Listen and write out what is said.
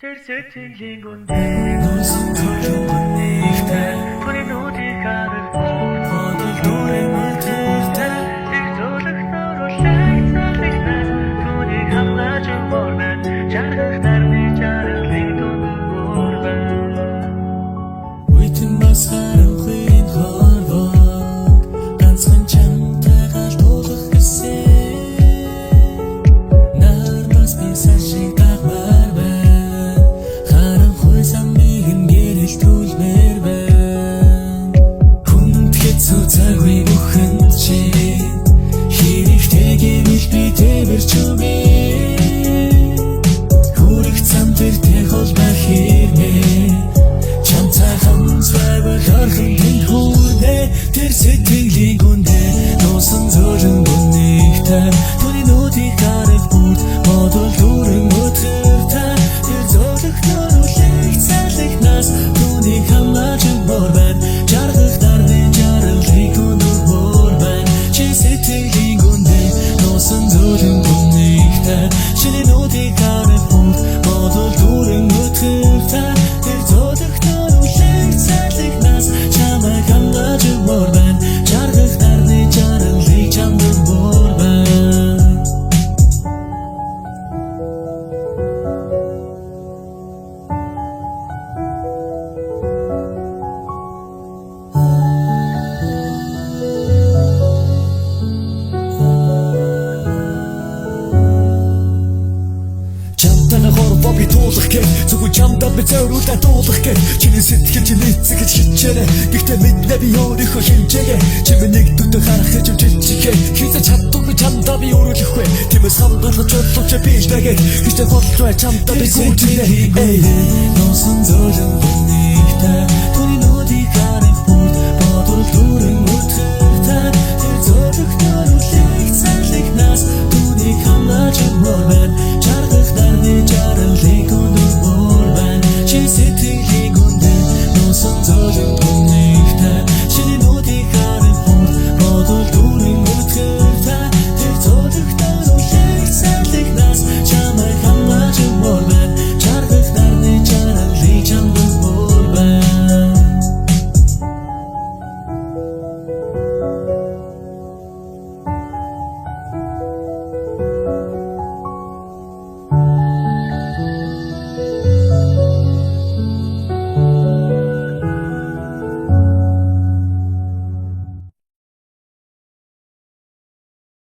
Terzettiğin günde Nasıl çocuğun neyfte Tuni nudi karır Odul dure mültürte Diktolik nuru şehzalikten Tuni hamlacım orman Çargıklarını çarıklı dolu orman Uytun basarım kıyın horvok Gansın çamtağa doluk kısse Narmas bir saçlık dağlar ben Samegen gerich tulmerben Kunt gezogen buchen chen Hier ich tege mich bitte wir chume Kurig zamter te hol bahirme Chanta hans vaber harchen den hurde Der setting gunde Nosen zogen bunichter Tuni noti karef burt Modul duren mutrta Der zoduk noru Zärtlich nass, Tuni hamlacım borben Çargıklardan çarıklı kundur borben Çesettiğin günde Nosun zorun bunnikten Şili noti karef burt Modul durun mutriften Der zoduk noru zärtlich nass Çamak hamlacım borben Çargıklardan çarıklı çamdur borben Би туулах гээ зүгүү чамд би зөөрүүлээ дуулах гээ чиний сэтгэл чиний эцэг хичээрэ гэхдээ мэднэ би өөрийнхөө хэмжээгээ чимээ нэг дүдэн харах гэж чичгээ хийцэ чаддаг би чамд би өөрөөлөх вэ тиймээс хамгаалж бодлооч би нэгэ гэхдээ бодлож бай чамд би гүйтнэ носон зөөлөн нэгтэй түүний нүди гарах бүр бодол дүрэн өтөртэй тэр зөөлөх нөрөлийг цайлах нас түүний хамлаж мөрөн